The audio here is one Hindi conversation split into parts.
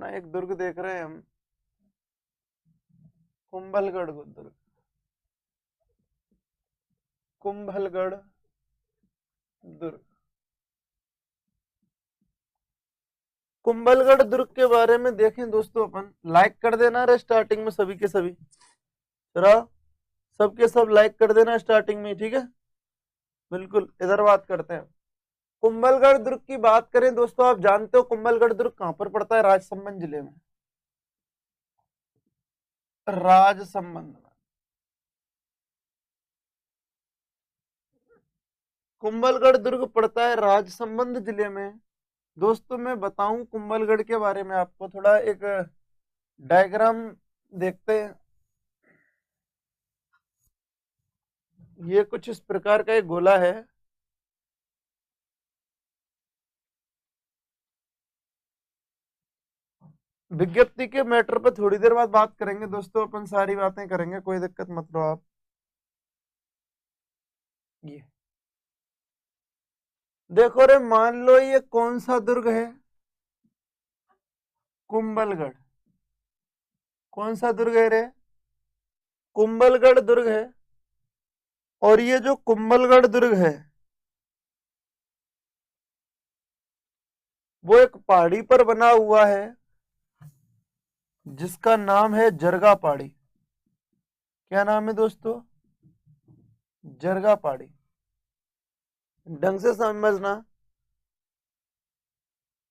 ना एक दुर्ग देख रहे हैं हम, कुंभलगढ़ दुर्ग, कुंभलगढ़ दुर्ग। कुंभलगढ़ दुर्ग के बारे में देखें दोस्तों, अपन लाइक कर देना रे स्टार्टिंग में सभी के सभी, जरा सबके सब लाइक कर देना स्टार्टिंग में, ठीक है। बिल्कुल, इधर बात करते हैं। कुंभलगढ़ दुर्ग की बात करें दोस्तों, आप जानते हो कुंभलगढ़ दुर्ग कहां पर पड़ता है? राजसमंद जिले में, राजसमंद में। कुंभलगढ़ दुर्ग पड़ता है राजसमंद जिले में। दोस्तों मैं बताऊं कुंभलगढ़ के बारे में आपको, थोड़ा एक डायग्राम देखते हैं। ये कुछ इस प्रकार का एक गोला है। विज्ञप्ति के मैटर पर थोड़ी देर बाद बात करेंगे दोस्तों, अपन सारी बातें करेंगे, कोई दिक्कत मत लो आप। ये देखो रे, मान लो ये कौन सा दुर्ग है? कुंभलगढ़। कौन सा दुर्ग है रे? कुंभलगढ़ दुर्ग है। और ये जो कुंभलगढ़ दुर्ग है वो एक पहाड़ी पर बना हुआ है जिसका नाम है जरगा पहाड़ी। क्या नाम है दोस्तों? जरगा पहाड़ी। ढंग से समझना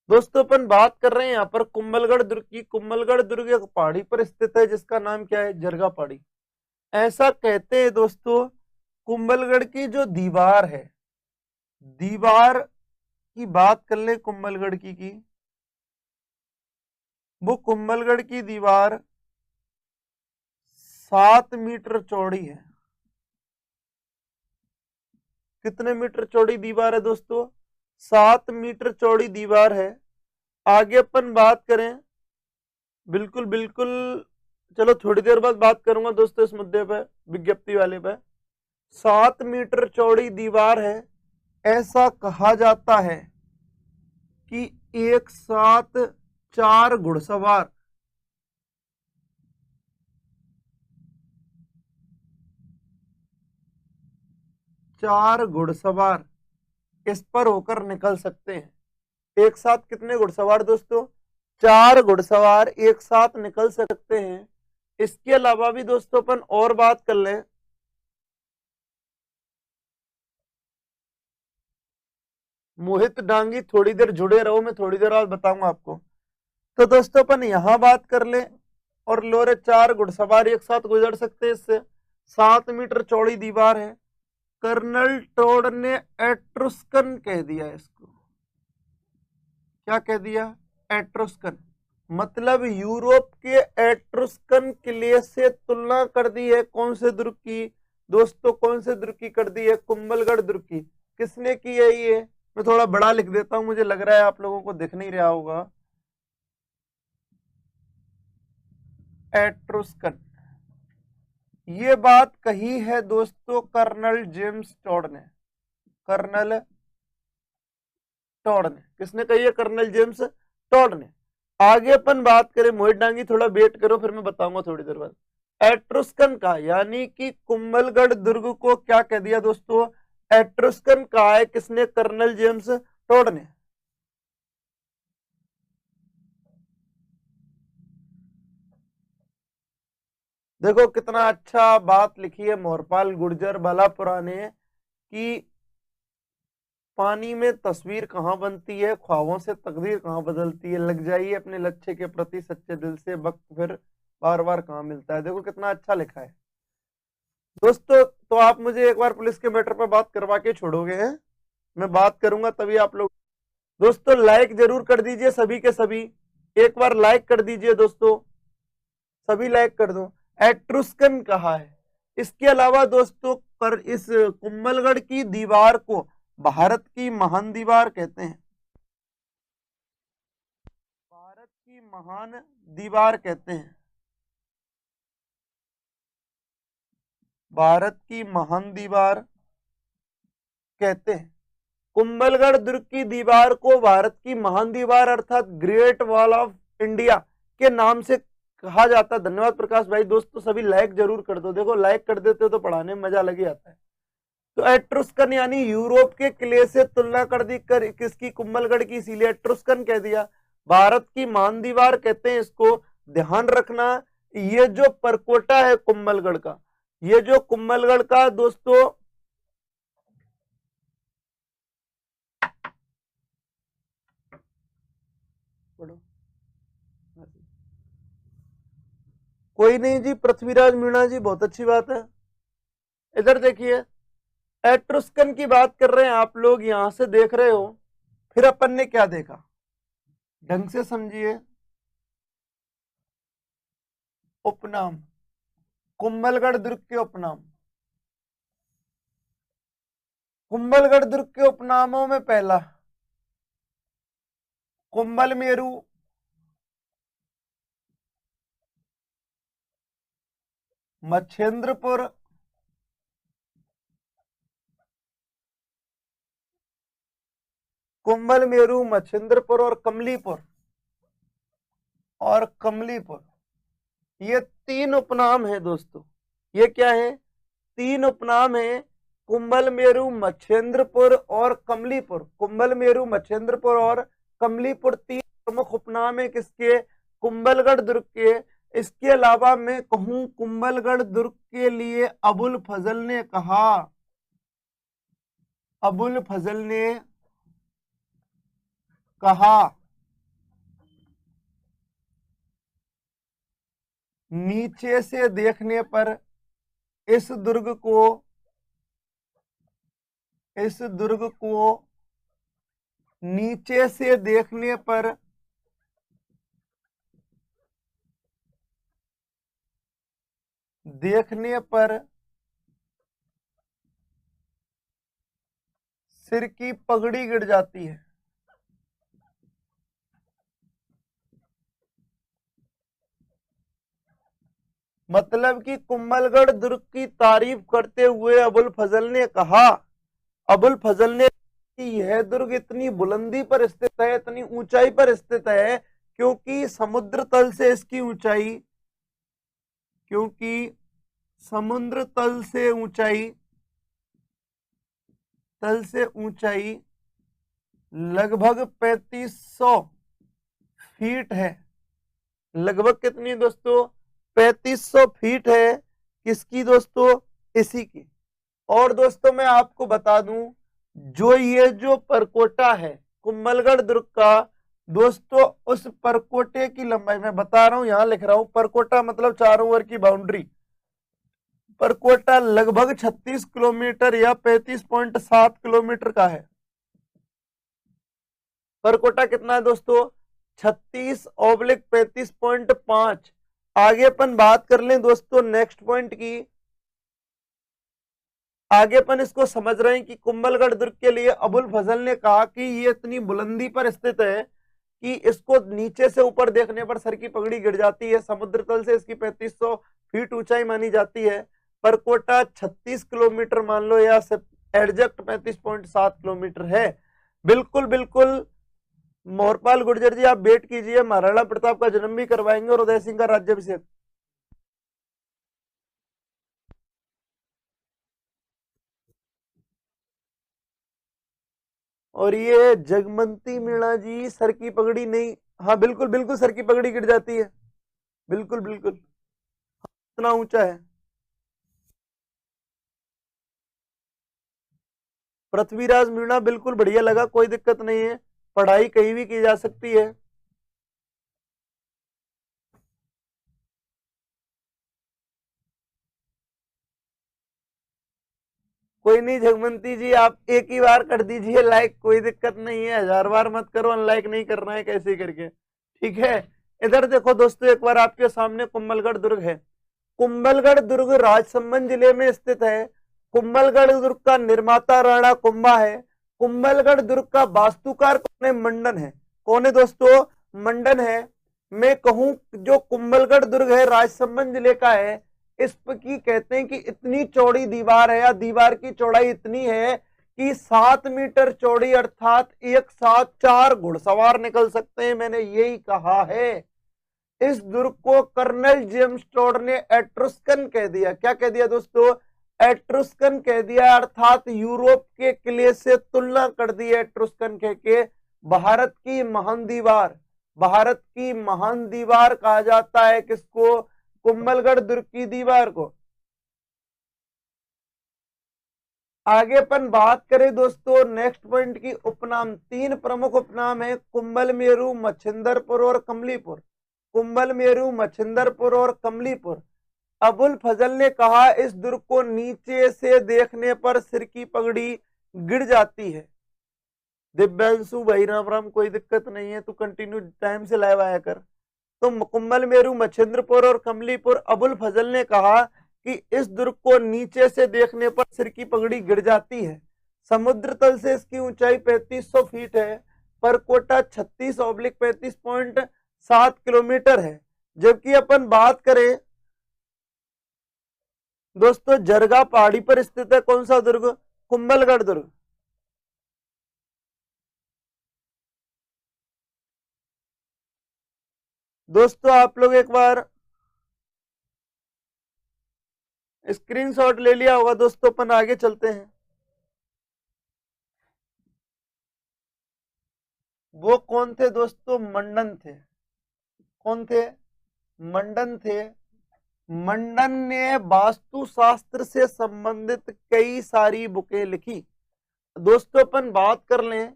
दोस्तों, अपन बात कर रहे हैं यहाँ पर कुंभलगढ़ दुर्ग की। कुंभलगढ़ दुर्ग एक पहाड़ी पर स्थित है जिसका नाम क्या है? जरगा पहाड़ी। ऐसा कहते हैं दोस्तों, कुंभलगढ़ की जो दीवार है, दीवार की बात कर ले कुंभलगढ़ की वो कुंभलगढ़ की दीवार 7 मीटर चौड़ी है। कितने मीटर चौड़ी दीवार है दोस्तों? 7 मीटर चौड़ी दीवार है। आगे अपन बात करें, बिल्कुल बिल्कुल, चलो थोड़ी देर बाद बात करूंगा दोस्तों इस मुद्दे पे, विज्ञप्ति वाले पे। 7 मीटर चौड़ी दीवार है। ऐसा कहा जाता है कि एक साथ 4 घुड़सवार इस पर होकर निकल सकते हैं। एक साथ कितने घुड़सवार दोस्तों? 4 घुड़सवार एक साथ निकल सकते हैं। इसके अलावा भी दोस्तों अपन और बात कर लें, मोहित डांगी थोड़ी देर जुड़े रहो, मैं थोड़ी देर बाद बताऊंगा आपको। तो दोस्तों अपन यहां बात कर ले, और लोरे 4 घुड़सवार एक साथ गुजर सकते हैं इससे। 7 मीटर चौड़ी दीवार है। कर्नल टोड ने एट्रुस्कन कह दिया इसको। क्या कह दिया? एट्रुस्कन। मतलब यूरोप के एट्रुस्कन किले से तुलना कर दी है कौन से दुर्ग की दोस्तों? कौन से दुर्ग की कर दी है? कुंभलगढ़ दुर्ग की। किसने की है ये? मैं थोड़ा बड़ा लिख देता हूं, मुझे लग रहा है आप लोगों को दिख नहीं रहा होगा। एट्रुस्कन। ये बात कही है दोस्तों कर्नल जेम्स टोड ने। कर्नल टोड ने। किसने कही है? कर्नल जेम्स टोड ने। आगे अपन बात करें, मोहित डांगी थोड़ा वेट करो, फिर मैं बताऊंगा थोड़ी देर बाद। एट्रुस्कन का यानी कि कुंभलगढ़ दुर्ग को क्या कह दिया दोस्तों? एट्रुस्कन कहा है। किसने? कर्नल जेम्स टोड ने। देखो कितना अच्छा बात लिखी है मोहरपाल गुर्जर भलापुरा ने कि पानी में तस्वीर कहाँ बनती है, ख्वाबों से तकदीर कहाँ बदलती है। लग जाइए अपने लक्ष्य के प्रति सच्चे दिल से, वक्त फिर बार बार कहाँ मिलता है। देखो कितना अच्छा लिखा है दोस्तों। तो आप मुझे एक बार पुलिस के मैटर पर बात करवा के छोड़ोगे हैं? मैं बात करूंगा तभी आप लोग। दोस्तों लाइक जरूर कर दीजिए सभी के सभी, एक बार लाइक कर दीजिए दोस्तों, सभी लाइक कर दो। एट्रुस्कन कहा है। इसके अलावा दोस्तों पर इस कुंभलगढ़ की दीवार को भारत की महान दीवार कहते हैं। भारत की महान दीवार कहते हैं। भारत की महान दीवार कहते हैं। कुंभलगढ़ दुर्ग की दीवार को भारत की महान दीवार अर्थात ग्रेट वॉल ऑफ इंडिया के नाम से कहा जाता है। धन्यवाद प्रकाश भाई। दोस्तों सभी लाइक जरूर कर दो, देखो लाइक कर देते हो तो पढ़ाने में मजा लग ही आता है। तो एट्रुस्कन यानी यूरोप के किले से तुलना कर दी कर किसकी, कुंभलगढ़ की, इसीलिए एट्रुस्कन कह दिया। भारत की मान दीवार कहते हैं इसको, ध्यान रखना। ये जो परकोटा है कुंभलगढ़ का, ये जो कुंभलगढ़ का दोस्तों कोई नहीं जी, पृथ्वीराज मीणा जी बहुत अच्छी बात है। इधर देखिए एट्रुस्कन की बात कर रहे हैं आप लोग, यहां से देख रहे हो। फिर अपन ने क्या देखा, ढंग से समझिए। उपनाम, कुंभलगढ़ दुर्ग के उपनाम। कुंभलगढ़ दुर्ग के उपनामों में पहला कुंभल मेरू, मच्छेंद्रपुर, कुंभल मेरू, मच्छेंद्रपुर और कमलीपुर, ये तीन उपनाम है दोस्तों। ये क्या है, तीन उपनाम है, कुंभल मेरू, मच्छेंद्रपुर और कमलीपुर। कुंभल मेरू, मच्छेंद्रपुर और कमलीपुर तीन प्रमुख उपनाम है किसके, कुंभलगढ़ दुर्ग के। इसके अलावा मैं कहूं कुंभलगढ़ दुर्ग के लिए अबुल फजल ने कहा, अबुल फजल ने कहा नीचे से देखने पर इस दुर्ग को नीचे से देखने पर सिर की पगड़ी गिर जाती है। मतलब कि कुंभलगढ़ दुर्ग की तारीफ करते हुए अबुल फजल ने कहा, अबुल फजल ने कि यह दुर्ग इतनी बुलंदी पर स्थित है, इतनी ऊंचाई पर स्थित है क्योंकि समुद्र तल से इसकी ऊंचाई, क्योंकि समुद्र तल से ऊंचाई लगभग 3500 फीट है। लगभग कितनी दोस्तों, 3500 फीट है किसकी दोस्तों, इसी की। और दोस्तों मैं आपको बता दूं, जो परकोटा है कुंभलगढ़ दुर्ग का दोस्तों, उस परकोटे की लंबाई मैं बता रहा हूं, यहां लिख रहा हूं, परकोटा मतलब चारों ओर की बाउंड्री। परकोटा लगभग 36 किलोमीटर या 35.7 किलोमीटर का है। परकोटा कितना है दोस्तों, 36/35.5। आगे अपन बात कर लें दोस्तों नेक्स्ट पॉइंट की। आगे अपन इसको समझ रहे हैं कि कुंभलगढ़ दुर्ग के लिए अबुल फजल ने कहा कि ये इतनी बुलंदी पर स्थित है कि इसको नीचे से ऊपर देखने पर सर की पगड़ी गिर जाती है। समुद्र तल से इसकी 3500 फीट ऊंचाई मानी जाती है। परकोटा 36 किलोमीटर मान लो या एग्जैक्ट 35.7 किलोमीटर है। बिल्कुल बिल्कुल मोहरपाल गुर्जर जी आप वेट कीजिए, महाराणा प्रताप का जन्म भी करवाएंगे और उदय सिंह का राज्याभिषेक। और ये जगमंती मीणा जी सर की पगड़ी नहीं, हाँ बिल्कुल बिल्कुल सर की पगड़ी गिर जाती है, बिल्कुल बिल्कुल इतना ऊंचा है। पृथ्वीराज मीणा बिल्कुल बढ़िया लगा, कोई दिक्कत नहीं है, पढ़ाई कहीं भी की जा सकती है। कोई नहीं जगमंती जी, आप एक ही बार कर दीजिए लाइक, कोई दिक्कत नहीं है, 1000 बार मत करो, अनलाइक नहीं करना है कैसे करके, ठीक है। इधर देखो दोस्तों, एक बार आपके सामने कुंभलगढ़ दुर्ग है। कुंभलगढ़ दुर्ग राजसमंद जिले में स्थित है। कुंभलगढ़ दुर्ग का निर्माता राणा कुंभा है। कुंभलगढ़ दुर्ग का वास्तुकार कौन है, मंडन है। कौन है दोस्तों, मंडन है। मैं कहूं जो कुंभलगढ़ दुर्ग है राजसमंद जिले का है, इसकी कहते हैं कि इतनी चौड़ी दीवार है या दीवार की चौड़ाई इतनी है कि 7 मीटर चौड़ी, अर्थात एक साथ 4 घुड़सवार निकल सकते हैं। मैंने यही कहा है, इस दुर्ग को कर्नल जेम्स टोड ने एट्रुस्कन कह दिया। क्या कह दिया दोस्तों? एट्रुस्कन कह दिया, अर्थात यूरोप के किले से तुलना कर दी एट्रुस्कन कह के। भारत की महान दीवार, भारत की महान दीवार कहा जाता है किसको? कुंभलगढ़ दुर्ग की दीवार को। आगे अपन बात करें दोस्तों नेक्स्ट पॉइंट की, उपनाम। 3 प्रमुख उपनाम है, कुंभल मेरु, मच्छिंदरपुर और कमलीपुर। कुंभल मेरु, मच्छिंदरपुर और कमलीपुर। अबुल फजल ने कहा इस दुर्ग को नीचे से देखने पर सिर की पगड़ी गिर जाती है। दिव्यांशु भाई राम राम, कोई दिक्कत नहीं है, तू कंटिन्यू टाइम से लाइव आया कर। तो कुंभल मेरु, मच्छिंद्रपुर और कमलीपुर, अबुल फजल ने कहा कि इस दुर्ग को नीचे से देखने पर सिर की पगड़ी गिर जाती है। समुद्र तल से इसकी ऊंचाई 3500 फीट है। परकोटा 36/35.7 किलोमीटर है। जबकि अपन बात करें दोस्तों जरगा पहाड़ी पर स्थित है कौन सा दुर्ग? कुंभलगढ़ दुर्ग। दोस्तों आप लोग एक बार स्क्रीनशॉट ले लिया होगा दोस्तों, अपन आगे चलते हैं। वो कौन थे दोस्तों? मंडन थे। कौन थे? मंडन थे। मंडन ने वास्तुशास्त्र से संबंधित कई सारी बुकें लिखी। दोस्तों अपन बात कर लें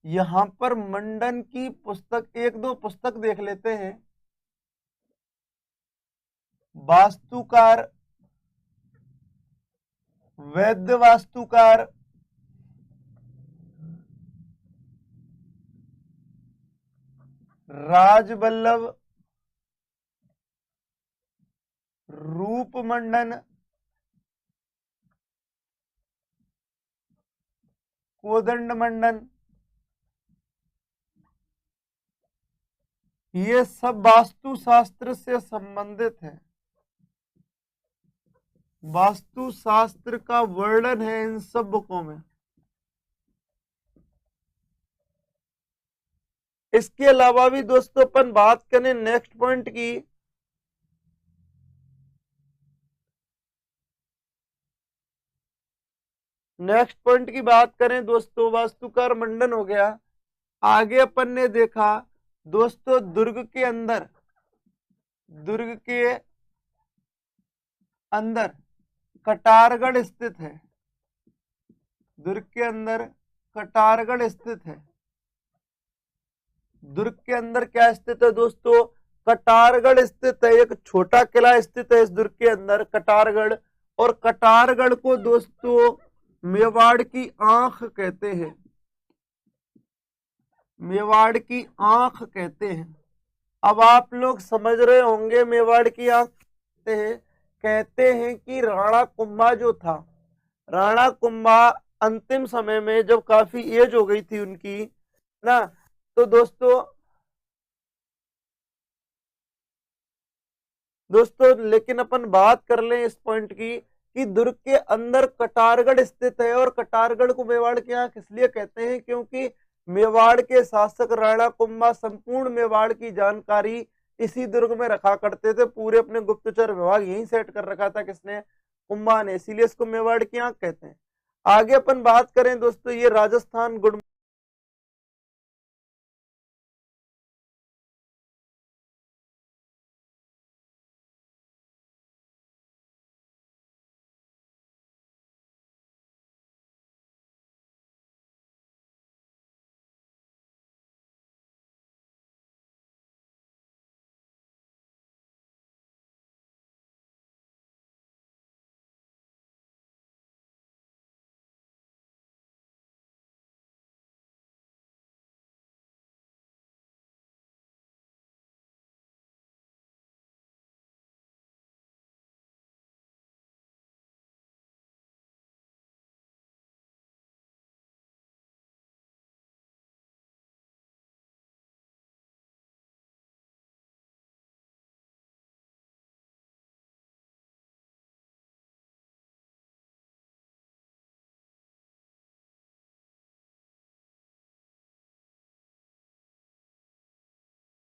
यहां पर मंडन की पुस्तक, 1-2 पुस्तक देख लेते हैं। वास्तुकार, वैद्य वास्तुकार, राजवल्लभ, रूपमंडन, कोदंड मंडन, ये सब वास्तुशास्त्र से संबंधित है। वास्तुशास्त्र का वर्णन है इन सब बुकों में। इसके अलावा भी दोस्तों अपन बात करें नेक्स्ट पॉइंट की, नेक्स्ट पॉइंट की बात करें दोस्तों, वास्तुकार मंडन हो गया। आगे अपन ने देखा दोस्तों दुर्ग के अंदर, दुर्ग के अंदर कटारगढ़ स्थित है। दुर्ग के अंदर कटारगढ़ स्थित है। दुर्ग के अंदर क्या स्थित है दोस्तों? कटारगढ़ स्थित है। एक छोटा किला स्थित है इस दुर्ग के अंदर, कटारगढ़। और कटारगढ़ को दोस्तों मेवाड़ की आंख कहते हैं। मेवाड़ की आंख कहते हैं। अब आप लोग समझ रहे होंगे मेवाड़ की आंख कहते हैं कि राणा कुंभा जो था, राणा कुंभा अंतिम समय में जब काफी एज हो गई थी उनकी ना, तो दोस्तों लेकिन अपन बात कर लें इस पॉइंट की कि दुर्ग के अंदर कटारगढ़ स्थित है। और कटारगढ़ को मेवाड़ की आंख इसलिए कहते हैं क्योंकि मेवाड़ के शासक राणा कुंभा संपूर्ण मेवाड़ की जानकारी इसी दुर्ग में रखा करते थे। पूरे अपने गुप्तचर विभाग यहीं सेट कर रखा था किसने? कुंभा ने, इसीलिए इसको मेवाड़ की आंख कहते हैं। आगे अपन बात करें दोस्तों, ये राजस्थान गुड